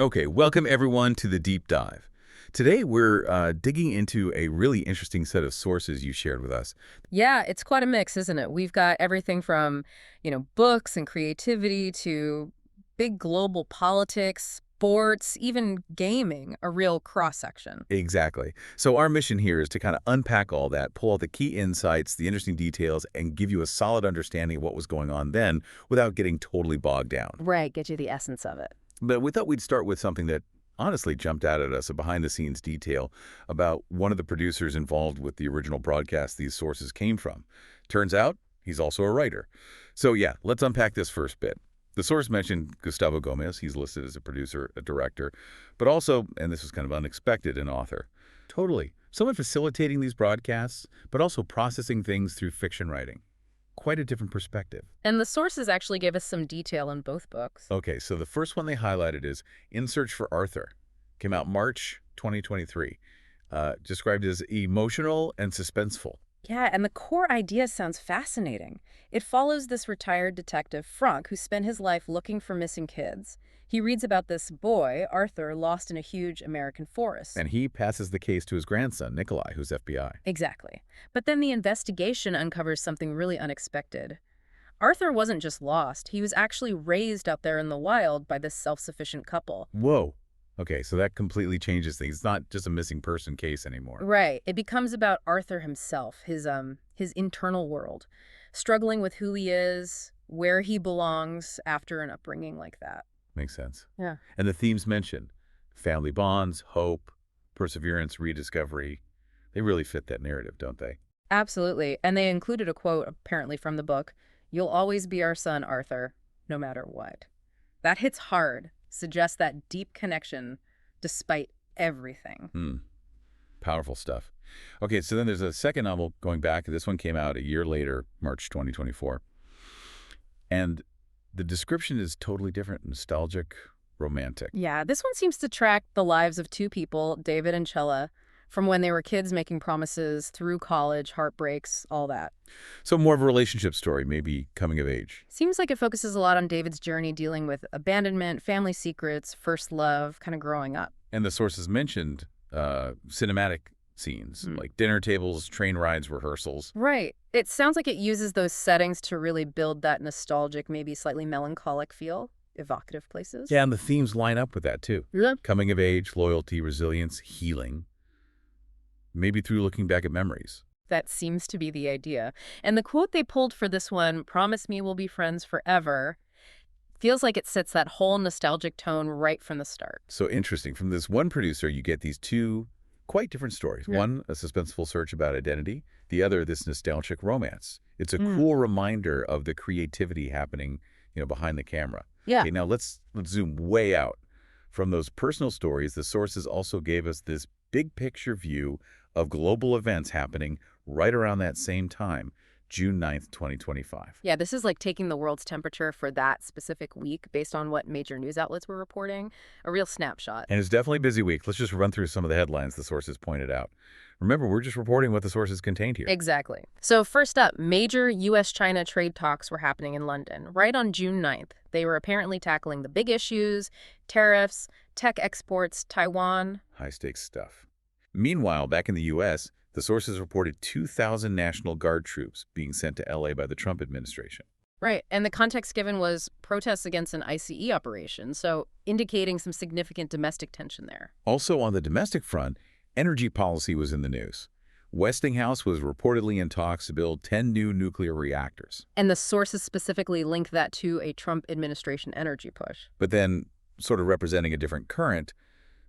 Okay, welcome everyone to the deep dive. Today we're digging into a really interesting set of sources you shared with us. Yeah, it's quite a mix, isn't it? We've got everything from, books and creativity to big global politics, sports, even gaming, a real cross-section. Exactly. So our mission here is to kind of unpack all that, pull out the key insights, the interesting details, and give you a solid understanding of what was going on then without getting totally bogged down. Right, get you the essence of it. But we thought we'd start with something that honestly jumped out at us, a behind-the-scenes detail about one of the producers involved with the original broadcast these sources came from. Turns out he's also a writer. So yeah, let's unpack this first bit. The source mentioned Gustavo Gomez. He's listed as a producer, a director, but also, and this was kind of unexpected, an author. Totally. Someone facilitating these broadcasts, but also processing things through fiction writing. Quite a different perspective. And the sources actually gave us some detail in both books. Okay, so the first one they highlighted is In Search for Arthur. Came out March 2023. Described as emotional and suspenseful. Yeah, and the core idea sounds fascinating. It follows this retired detective, Frank, who spent his life looking for missing kids. He reads about this boy, Arthur, lost in a huge American forest. And he passes the case to his grandson, Nikolai, who's FBI. Exactly. But then the investigation uncovers something really unexpected. Arthur wasn't just lost. He was actually raised out there in the wild by this self-sufficient couple. Whoa. Okay, so that completely changes things. It's not just a missing person case anymore. Right. It becomes about Arthur himself, his internal world, struggling with who he is, where he belongs after an upbringing like that. Makes sense. Yeah. And the themes mentioned, family bonds, hope, perseverance, rediscovery, they really fit that narrative, don't they? Absolutely. And they included a quote apparently from the book, "You'll always be our son, Arthur, no matter what." That hits hard, suggests that deep connection despite everything. Powerful stuff. Okay, so then there's a second novel going back. This one came out a year later, March 2024. And the description is totally different, nostalgic, romantic. Yeah, this one seems to track the lives of two people, David and Chella, from when they were kids making promises through college, heartbreaks, all that. So more of a relationship story, maybe coming of age. Seems like it focuses a lot on David's journey dealing with abandonment, family secrets, first love, kind of growing up. And the sources mentioned cinematic scenes, like dinner tables, train rides, rehearsals. Right. It sounds like it uses those settings to really build that nostalgic, maybe slightly melancholic feel, evocative places. Yeah, and the themes line up with that, too. Yeah. Coming of age, loyalty, resilience, healing. Maybe through looking back at memories. That seems to be the idea. And the quote they pulled for this one, "Promise me we'll be friends forever," feels like it sets that whole nostalgic tone right from the start. So interesting. From this one producer, you get these two quite different stories. Yeah. One, a suspenseful search about identity. The other, this nostalgic romance. It's a cool reminder of the creativity happening, behind the camera. Yeah. Okay, now let's zoom way out. From those personal stories, the sources also gave us this big picture view of global events happening right around that same time, June 9th, 2025. Yeah, this is like taking the world's temperature for that specific week based on what major news outlets were reporting. A real snapshot. And it's definitely a busy week. Let's just run through some of the headlines the sources pointed out. Remember, we're just reporting what the sources contained here. Exactly. So first up, major U.S.-China trade talks were happening in London right on June 9th. They were apparently tackling the big issues, tariffs, tech exports, Taiwan. High-stakes stuff. Meanwhile, back in the U.S., the sources reported 2,000 National Guard troops being sent to L.A. by the Trump administration. Right, and the context given was protests against an ICE operation, so indicating some significant domestic tension there. Also on the domestic front, energy policy was in the news. Westinghouse was reportedly in talks to build 10 new nuclear reactors. And the sources specifically link that to a Trump administration energy push. But then, sort of representing a different current,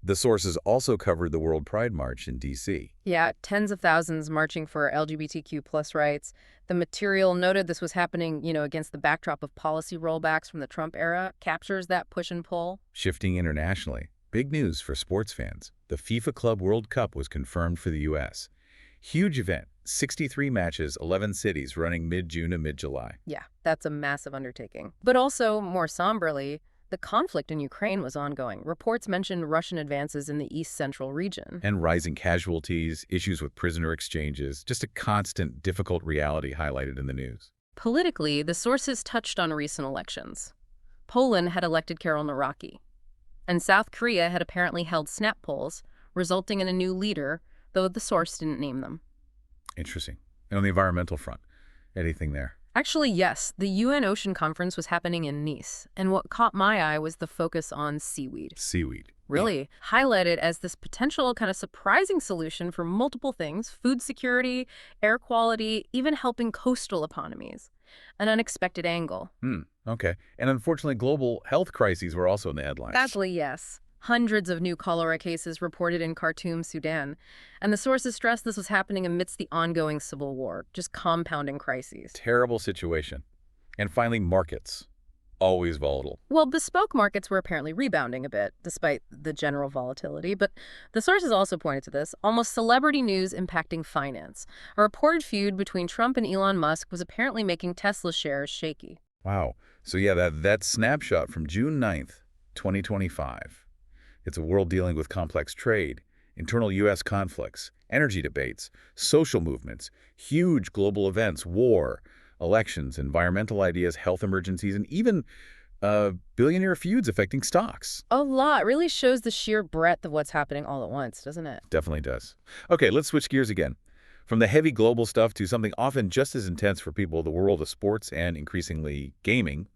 the sources also covered the World Pride March in D.C. Yeah, tens of thousands marching for LGBTQ plus rights. The material noted this was happening, against the backdrop of policy rollbacks from the Trump era, captures that push and pull. Shifting internationally, big news for sports fans. The FIFA Club World Cup was confirmed for the U.S. Huge event, 63 matches, 11 cities running mid-June to mid-July. Yeah, that's a massive undertaking. But also, more somberly, the conflict in Ukraine was ongoing. Reports mentioned Russian advances in the east-central region. And rising casualties, issues with prisoner exchanges, just a constant, difficult reality highlighted in the news. Politically, the sources touched on recent elections. Poland had elected Karol Nawrocki. And South Korea had apparently held snap polls, resulting in a new leader, though the source didn't name them. Interesting. And on the environmental front, anything there? Actually, yes, the UN Ocean Conference was happening in Nice, and what caught my eye was the focus on seaweed. Seaweed. Really highlighted as this potential kind of surprising solution for multiple things: food security, air quality, even helping coastal economies. An unexpected angle. Okay. And unfortunately, global health crises were also in the headlines. Sadly, yes. Hundreds of new cholera cases reported in Khartoum, Sudan. And the sources stressed this was happening amidst the ongoing civil war, just compounding crises. Terrible situation. And finally, markets. Always volatile. Well, bespoke markets were apparently rebounding a bit, despite the general volatility. But the sources also pointed to this, almost celebrity news impacting finance. A reported feud between Trump and Elon Musk was apparently making Tesla shares shaky. Wow. So yeah, that snapshot from June 9th, 2025. It's a world dealing with complex trade, internal U.S. conflicts, energy debates, social movements, huge global events, war, elections, environmental ideas, health emergencies, and even billionaire feuds affecting stocks. A lot. Really shows the sheer breadth of what's happening all at once, doesn't it? Definitely does. Okay, let's switch gears again. From the heavy global stuff to something often just as intense for people, the world of sports and increasingly gaming.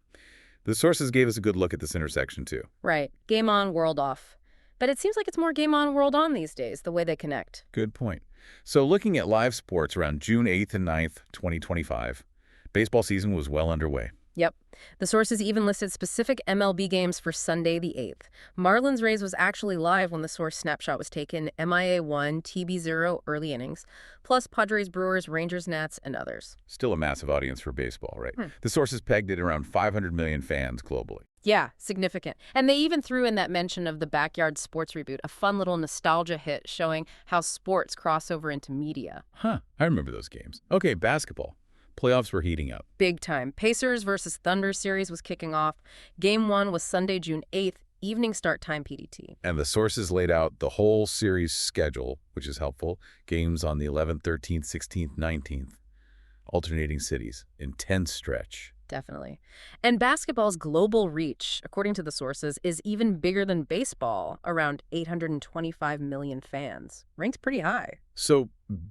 The sources gave us a good look at this intersection too. Right. Game on, world off. But it seems like it's more game on, world on these days, the way they connect. Good point. So looking at live sports around June 8th and 9th, 2025, baseball season was well underway. Yep. The sources even listed specific MLB games for Sunday the 8th. Marlins Rays was actually live when the source snapshot was taken, MIA 1, TB 0, early innings, plus Padres Brewers, Rangers Nats, and others. Still a massive audience for baseball, right? The sources pegged it around 500 million fans globally. Yeah, significant. And they even threw in that mention of the Backyard Sports reboot, a fun little nostalgia hit showing how sports cross over into media. Huh, I remember those games. Okay, basketball. Playoffs were heating up. Big time. Pacers versus Thunder series was kicking off. Game 1 was Sunday, June 8th, evening start time PDT. And the sources laid out the whole series schedule, which is helpful. Games on the 11th, 13th, 16th, 19th. Alternating cities. Intense stretch. Definitely. And basketball's global reach, according to the sources, is even bigger than baseball, around 825 million fans. Ranks pretty high. So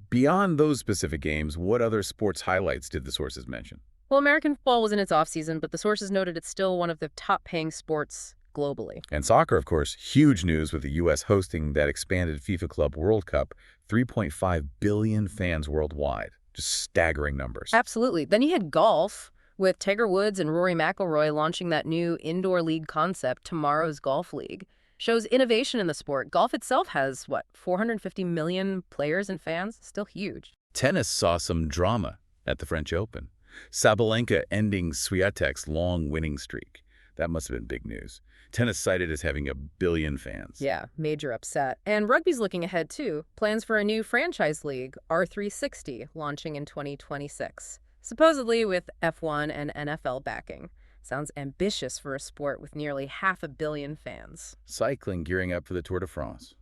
beyond those specific games, what other sports highlights did the sources mention? Well, American football was in its off-season, but the sources noted it's still one of the top-paying sports globally. And soccer, of course, huge news with the U.S. hosting that expanded FIFA Club World Cup, 3.5 billion fans worldwide. Just staggering numbers. Absolutely. Then you had golf, with Tiger Woods and Rory McIlroy launching that new indoor league concept, Tomorrow's Golf League. Shows innovation in the sport. Golf itself has, 450 million players and fans? Still huge. Tennis saw some drama at the French Open. Sabalenka ending Swiatek's long winning streak. That must have been big news. Tennis cited as having 1 billion fans. Yeah, major upset. And rugby's looking ahead, too. Plans for a new franchise league, R360, launching in 2026. Supposedly with F1 and NFL backing. Sounds ambitious for a sport with nearly 500 million fans. Cycling gearing up for the Tour de France.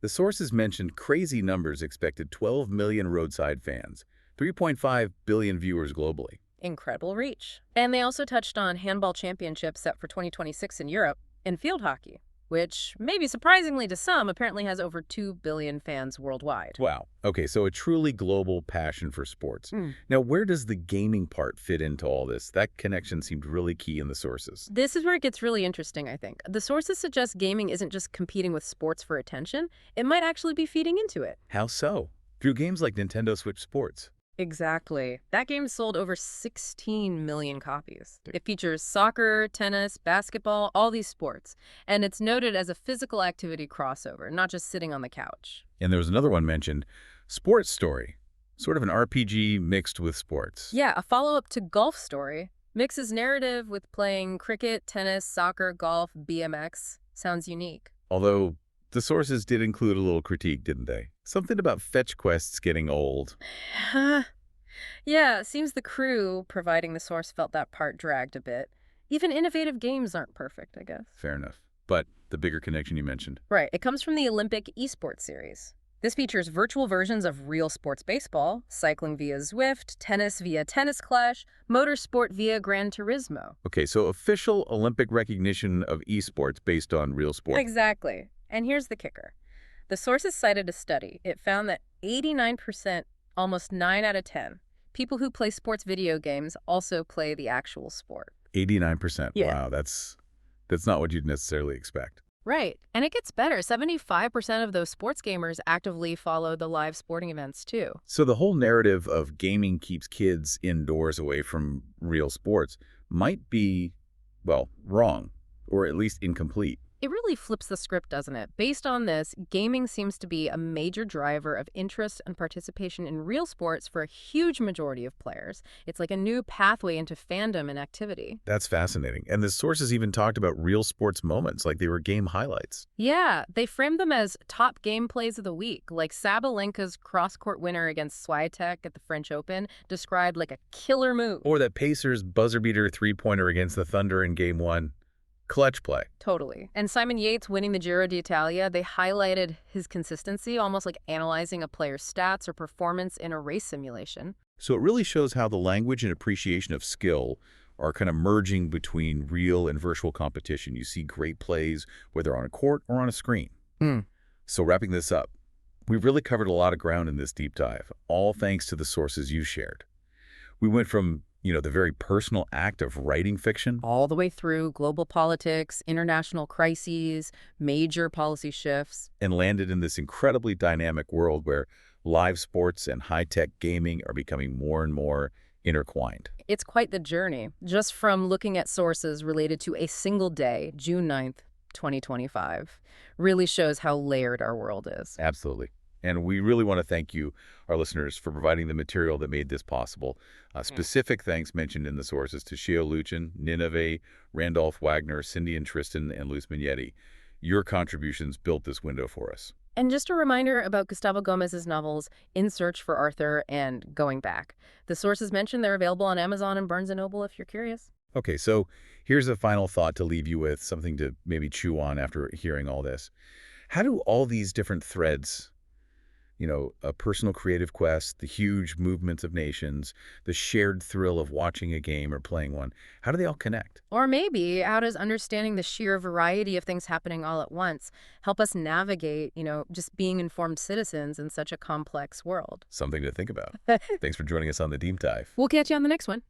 The sources mentioned crazy numbers expected 12 million roadside fans, 3.5 billion viewers globally. Incredible reach. And they also touched on handball championships set for 2026 in Europe and field hockey, which, maybe surprisingly to some, apparently has over 2 billion fans worldwide. Wow. Okay, so a truly global passion for sports. Now, where does the gaming part fit into all this? That connection seemed really key in the sources. This is where it gets really interesting, I think. The sources suggest gaming isn't just competing with sports for attention. It might actually be feeding into it. How so? Through games like Nintendo Switch Sports. Exactly. That game sold over 16 million copies. It features soccer, tennis, basketball, all these sports. And it's noted as a physical activity crossover, not just sitting on the couch. And there was another one mentioned, Sports Story. Sort of an RPG mixed with sports. Yeah, a follow-up to Golf Story. Mixes narrative with playing cricket, tennis, soccer, golf, BMX. Sounds unique. Although the sources did include a little critique, didn't they? Something about fetch quests getting old. Yeah, it seems the crew providing the source felt that part dragged a bit. Even innovative games aren't perfect, I guess. Fair enough. But the bigger connection you mentioned. Right. It comes from the Olympic esports series. This features virtual versions of real sports baseball, cycling via Zwift, tennis via Tennis Clash, motorsport via Gran Turismo. Okay, so official Olympic recognition of esports based on real sport. Exactly. And here's the kicker. The sources cited a study. It found that 89%, almost 9 out of 10, people who play sports video games also play the actual sport. 89%. Yeah. Wow, that's not what you'd necessarily expect. Right. And it gets better. 75% of those sports gamers actively follow the live sporting events, too. So the whole narrative of gaming keeps kids indoors away from real sports might be, well, wrong, or at least incomplete. It really flips the script, doesn't it? Based on this, gaming seems to be a major driver of interest and participation in real sports for a huge majority of players. It's like a new pathway into fandom and activity. That's fascinating. And the sources even talked about real sports moments like they were game highlights. Yeah, they framed them as top game plays of the week, like Sabalenka's cross-court winner against Swiatek at the French Open, described like a killer move. Or that Pacers buzzer-beater three-pointer against the Thunder in Game 1. Clutch play. Totally. And Simon Yates winning the Giro d'Italia, they highlighted his consistency, almost like analyzing a player's stats or performance in a race simulation. So it really shows how the language and appreciation of skill are kind of merging between real and virtual competition. You see great plays, whether on a court or on a screen. So wrapping this up, we've really covered a lot of ground in this deep dive, all thanks to the sources you shared. We went from the very personal act of writing fiction, All the way through global politics, international crises, major policy shifts. and landed in this incredibly dynamic world where live sports and high-tech gaming are becoming more and more intertwined. It's quite the journey, just from looking at sources related to a single day, June 9th, 2025, really shows how layered our world is. Absolutely. And we really want to thank you, our listeners, for providing the material that made this possible. Specific thanks mentioned in the sources to Shio Luchin, Nineveh, Randolph Wagner, Cindy and Tristan, and Luz Mignetti. Your contributions built this window for us. And just a reminder about Gustavo Gomez's novels In Search for Arthur and Going Back. The sources mentioned they're available on Amazon and Barnes & Noble if you're curious. Okay, so here's a final thought to leave you with, something to maybe chew on after hearing all this. How do all these different threads, a personal creative quest, the huge movements of nations, the shared thrill of watching a game or playing one, how do they all connect? Or maybe how does understanding the sheer variety of things happening all at once help us navigate, just being informed citizens in such a complex world? Something to think about. Thanks for joining us on the Deep Dive. We'll catch you on the next one.